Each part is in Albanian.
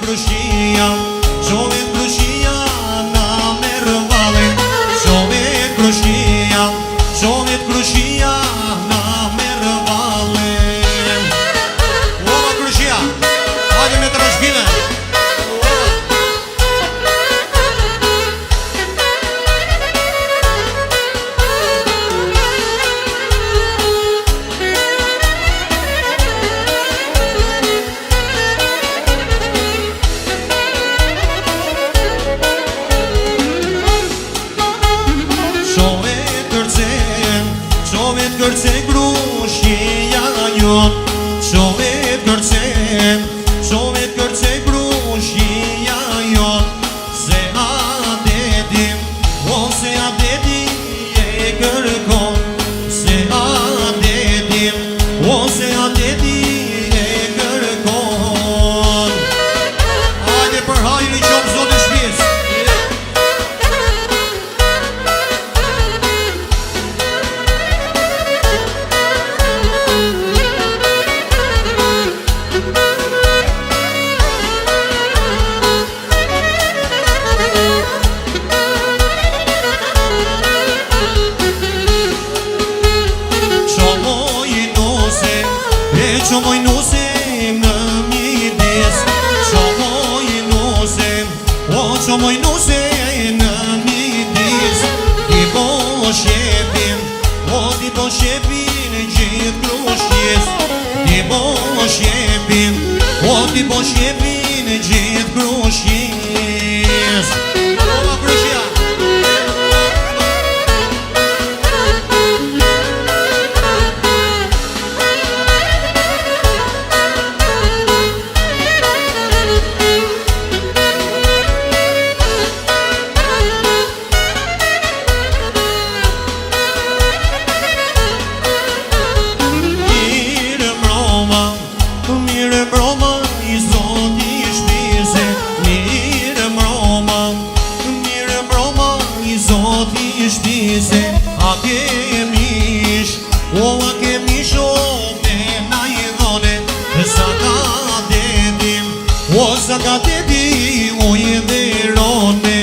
krushia, Sovjet krushia na mervale, Sovjet krushia na mervale. Ova krushia, hajde me tražbine. Kërce krushia jon, Sovjet kërce krushia jon, se adetim, ose adeti e kërkon, se adetim, ose adeti e kërkon. Hajde për hajri qofë zotë shpjes. Qomoj nuse në midis, qomoj nuse, o qomoj nuse në midis, ti po shepin, o ti po shepin gjithë krushjes, ti po shepin, o ti po shepin gjithë krushjes. Ova krushja. A kemish, o me na I dhone, sa ka dedim, o sa ka dedi, o I dherone.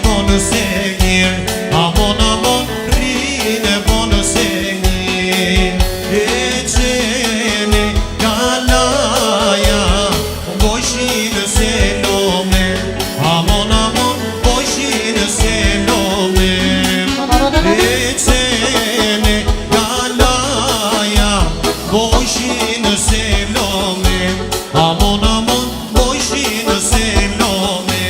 bonë se njërë, amon, amon, rine bonë se njërë. E qene kalaja, bojshinë se lome, amon, amon, bojshinë se lome. E qene kalaja, bojshinë se lome, amon, amon, bojshinë se lome.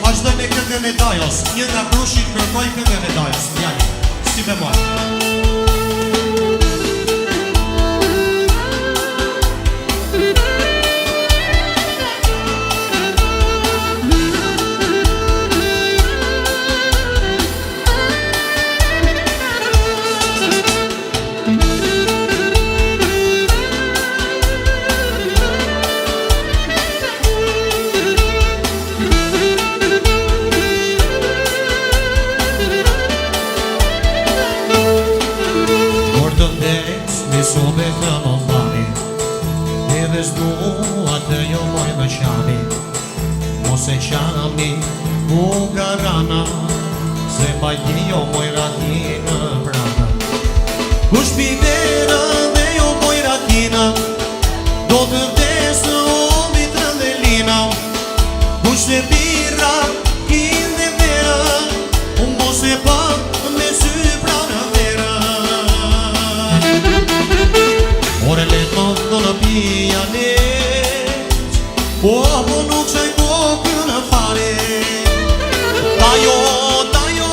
Vazhdojmë me këngën e Dajos. Një nga Brushit kërkoj këngën e Dajos. Jani, si bemol. Sobe të mëllani, edhe s'dua të jo moj më shami, ose shami u garana, se bajti jo moj ratina prana. Kush pivera dhe jo moj ratina, do të vdesë omi të rëndelina. Kush të bira, kin dhe vera, unë mos e pa me sy prana vera. Ore letë më të në pijanet, po nuk qaj kokë në fare. Dajo, dajo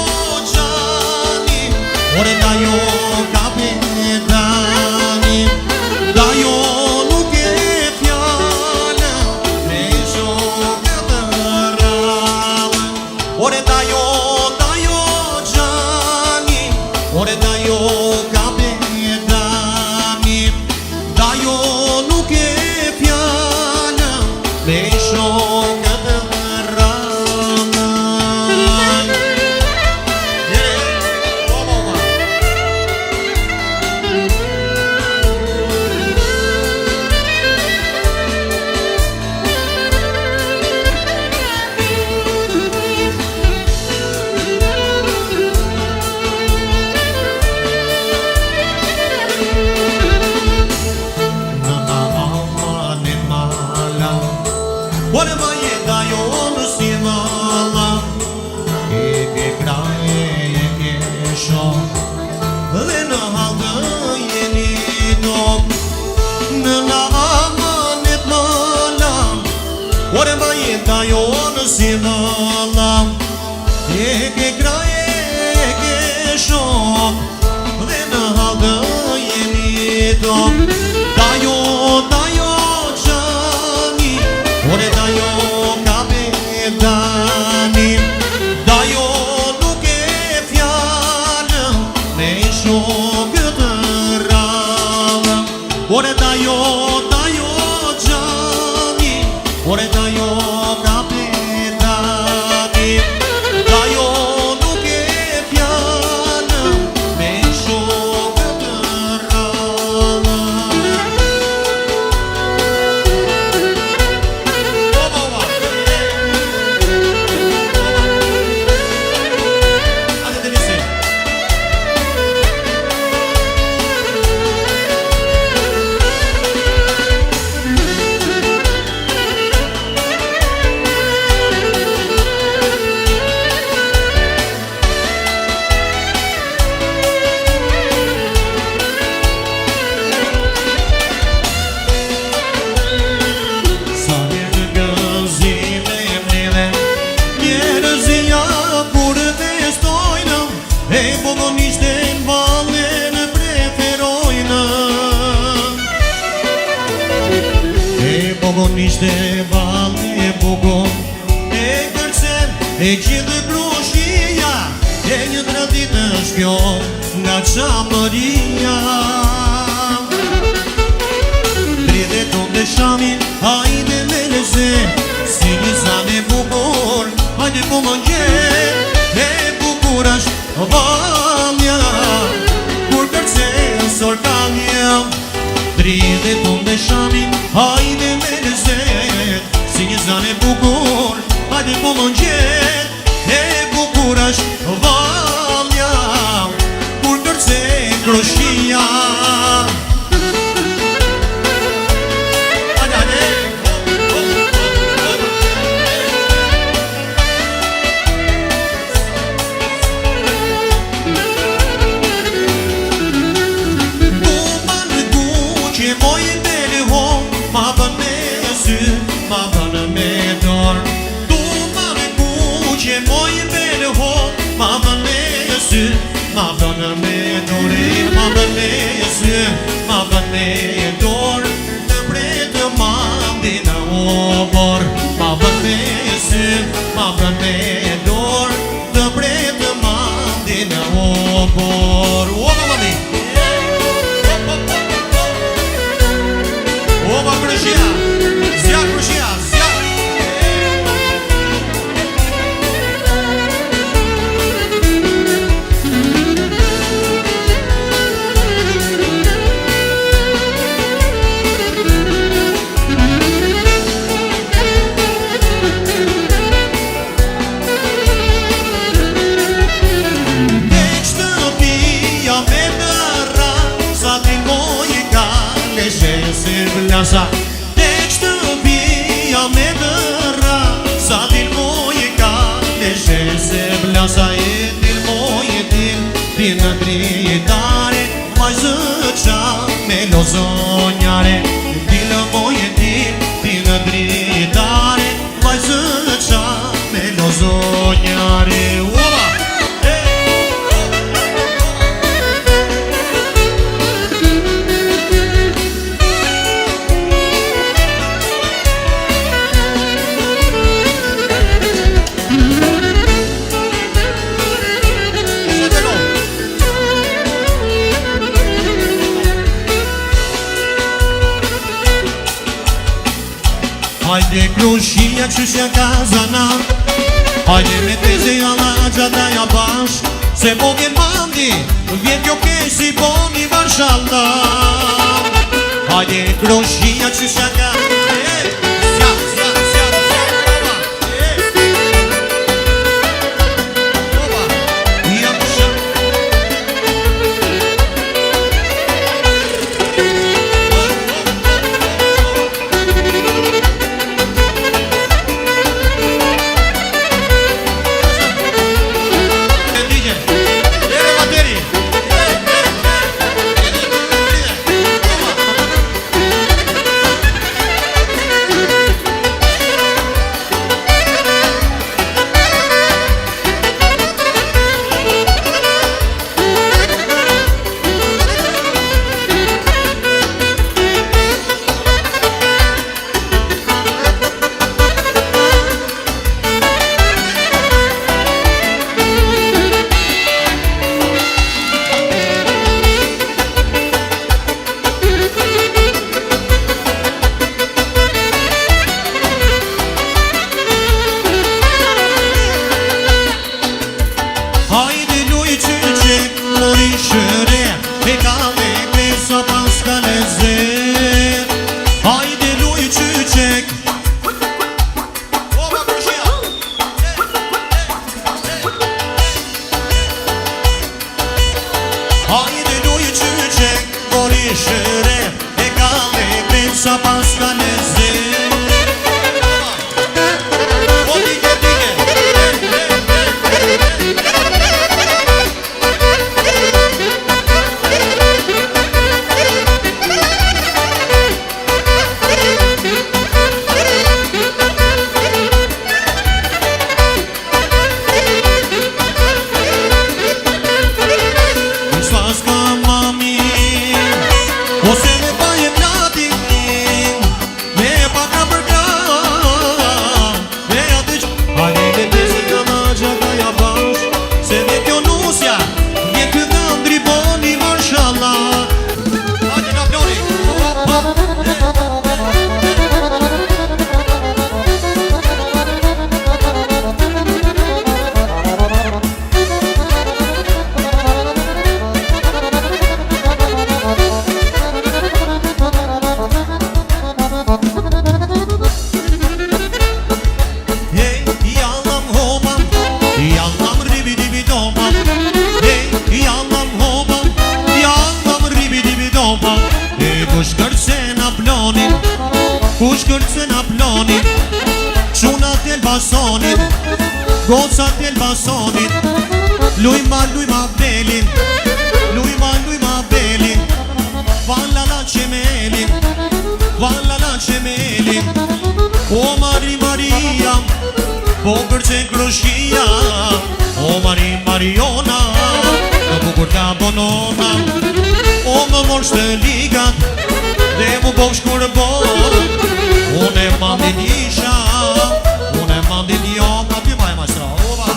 gjani, ore dajo kapitani. Dajo nuk e fjallë, me shokë të rallë. Ore dajo, dajo gjani, ore dajo kapitani. Dajo nuk e fjallë, me shokë të rallë. Ore ma jeta jo në si mëlla, e ke kraje, e ke shok, dhe në halë jeni nok. Në na amanet mëlla, ore ma jeta jo në si mëlla, e ke kraje, e ke shok, dhe në halë jeni nok. Dajo, dajo gjani, ore dajo kapitani. Dajo nuk e fjallë, me shokë të rallë. Ore dajo, dajo gjani, ore dajo kapitani. Dajo nuk e fjallë, me shokë të rallë. Ishte valë e bugon, e kërcen, e gjithë Brushia, e një traditë është kjo nga Çamëria. Drite tonë dhe shamin, hajde me leze, zane bukur, hajde po më ngjet, e bukur është valja, kur tërce kroshia. Ma vënë me dore, ma vënë me sy, ma vënë me dorë, të bretë ma ndina o borë. Ma vënë me sy, ma vënë me dorë, të bretë ma ndina o borë. O, mami! O, ma kërëshia! Zja kërëshia! Zja! Tek shtëpia me dëra, sa dilmoj e ka leshe se blasa. E dilmoj e ti në dritare, vajzë qa me lozonjare. Dilmoj e ti në dritare, vajzë qa me lozonjare. Hajde krushia qyshja kazana, hajde me teze jala gjata ja bash, se po vjen mandi, vjen kjo kesh si po një marshalla. Hajde krushia qyshja kazana, Elbasanit, gocat Elbasanit, lujma belin, lujma belin, vallala qemelin, vallala qemelin. O Maria, po kërcen kroshia, o Mariona, në bukur ka bonona. O më morsh të ligat, dhe mu bosh kur bon, unë e mandin isha, unë e mandin jam, aty ma e majstra, ova,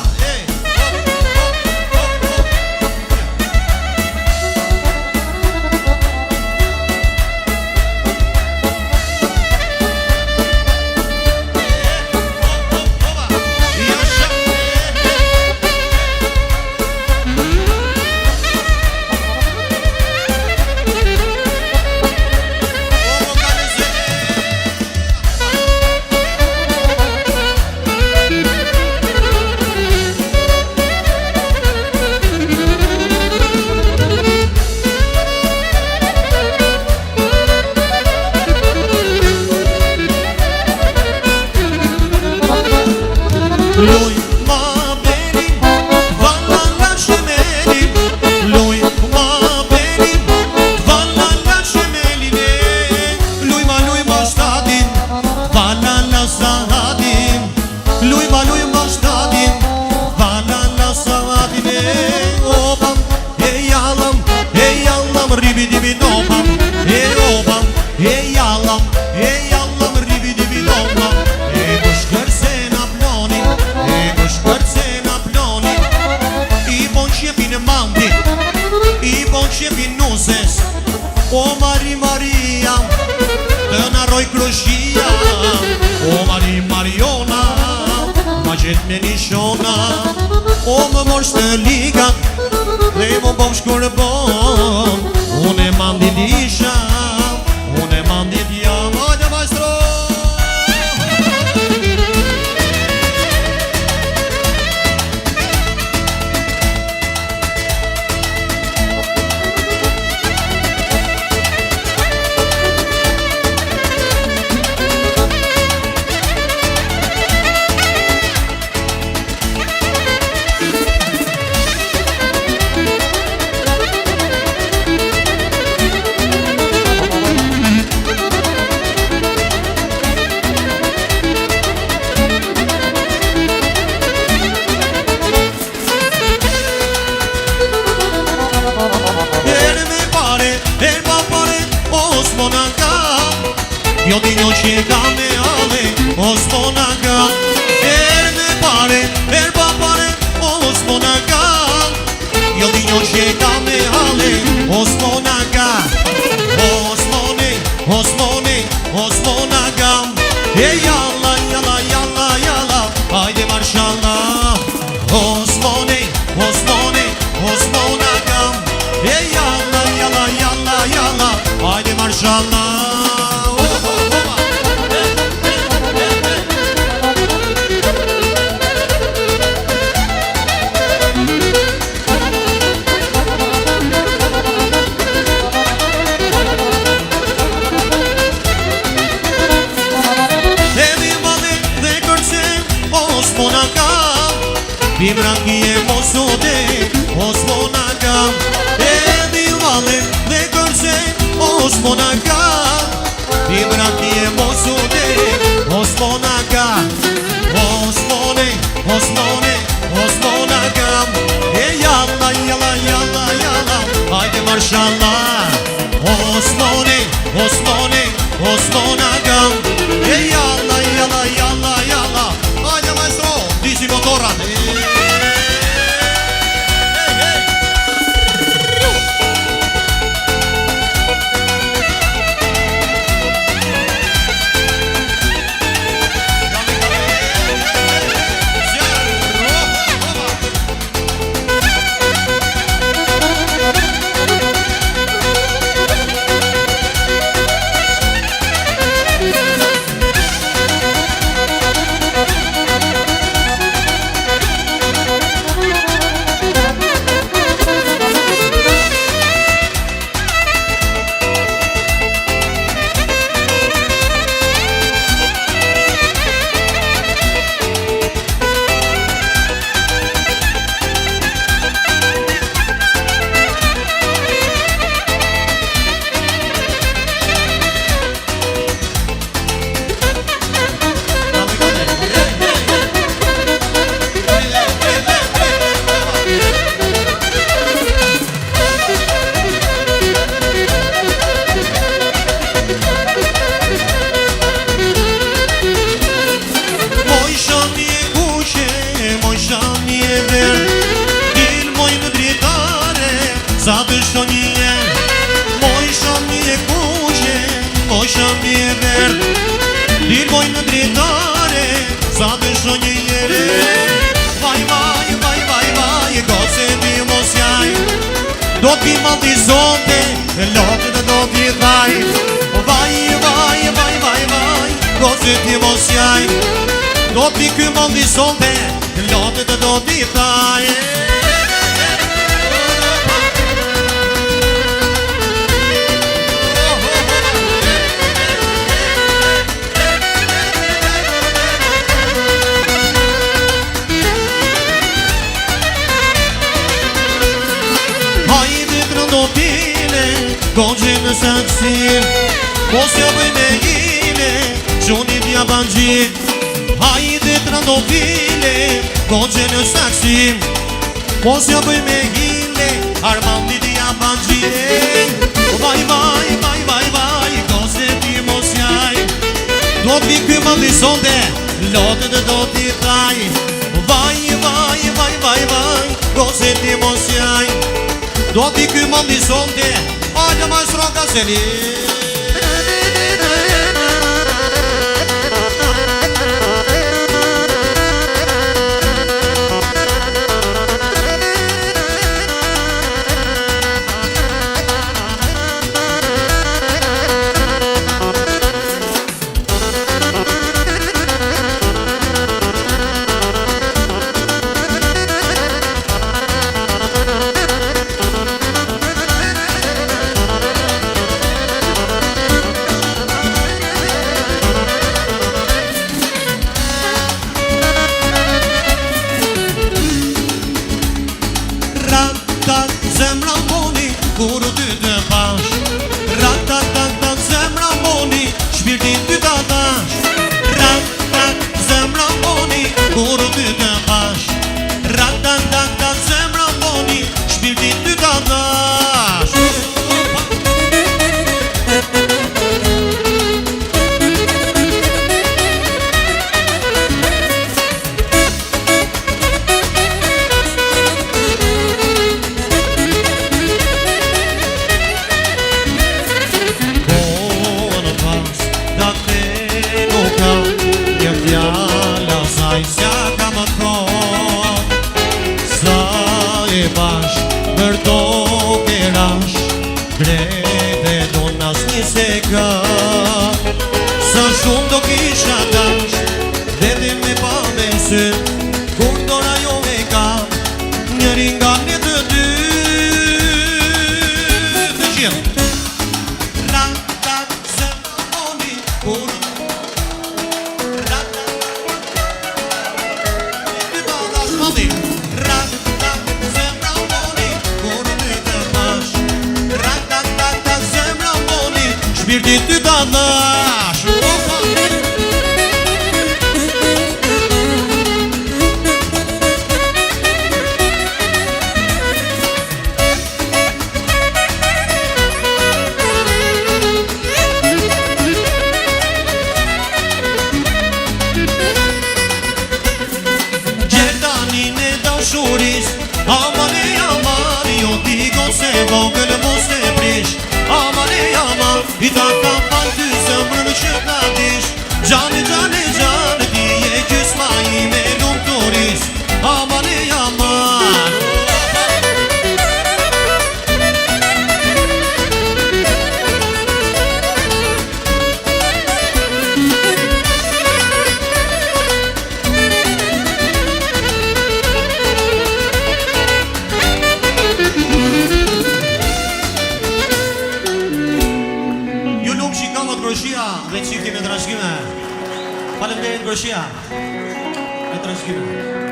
Luj ma belin, vallala qemelin, luj ma belin, vallala qemelin. Luj ma shtadin, vallala sahatin, luj ma shtadin, vallala sahatin. Opam, e jallam, ribi dibi nopam, opam, e jallam, ribi dibi nopam. I bon qepin nuses, o Maria, të naroj kroshia, o Mariona, ma gjet me nishona. O më morsh të ligat, dhe më bosh kur bon, unë e mandin isha, unë e mandin jam. Hajde majstro! Jo di njo që ka me ale, osmona ka. Me pare, pa pare, osmona ka. Jo di njo që ka me ale, osmona ka. Osmona ka. E jalla, hajde marshallah. Osmona ka. E jalla, hajde marshallah. Bimrangi e mosude, osmona ka. Edhi vale dhe kërse, osmona ka. Bimrangi e mosude, osmona ka. Osmona ka. E jalla, hajde marshallah. Osmona ka. E jalla, hajde maestro, disi motorat. ki mandi zonte, lotë të do t'i thaj. Vaj, vaj, vaj, vaj, vaj, gozi ti mos jaj. Do t'i ky mandi zonte, lotë të do t'i thaj. Gogjë në saksin, mos ja bëj me hile, gjoni t'ja bangjit. Hajde të randovile, gogjë në saksin, mos ja bëj me hile, Armandi t'ja bangjit. Vaj, vaj, vaj, vaj, vaj, gogjë ti mos jaj. Do t'i ky mandi sonde, lotë të do t'i thaj. Vaj, vaj, vaj, vaj, vaj, gogjë ti mos jaj. Do t'i ky mandi sonde, Olha mais roca Zeli. Zemra moni, kur ty të pash. Rat-tat-tat, zemra moni, shpirtin ty të dash. Rat-tat, zemra moni, kur ty të pash. Rat-tat-tat, zemra moni, shpirtin ty të dash. Bërdo kerash, greve do nas një seka. Sa shumë do kisha dash, vete me pa me sy, kur dora jo me ka, njëri nga një të dy. Të gjithë Rat-tat, zemra moni, kur Rat-tat, ty ta dash mandi. Rat-tat, zemra moni, kur ty të pash. Rat-tat, zemra moni, shpirtin ty ta dash. Amane, amane, jo digo se vogël mos e prish. Amane, amane, I ta ka fal ty zemrën që ta dish. Gjane, gjane, gjane, ti e gjysma ime lumturis. Amane, amane. Dhe që kemi të rashkime. Faleminderit Groshia. Me të rashkime.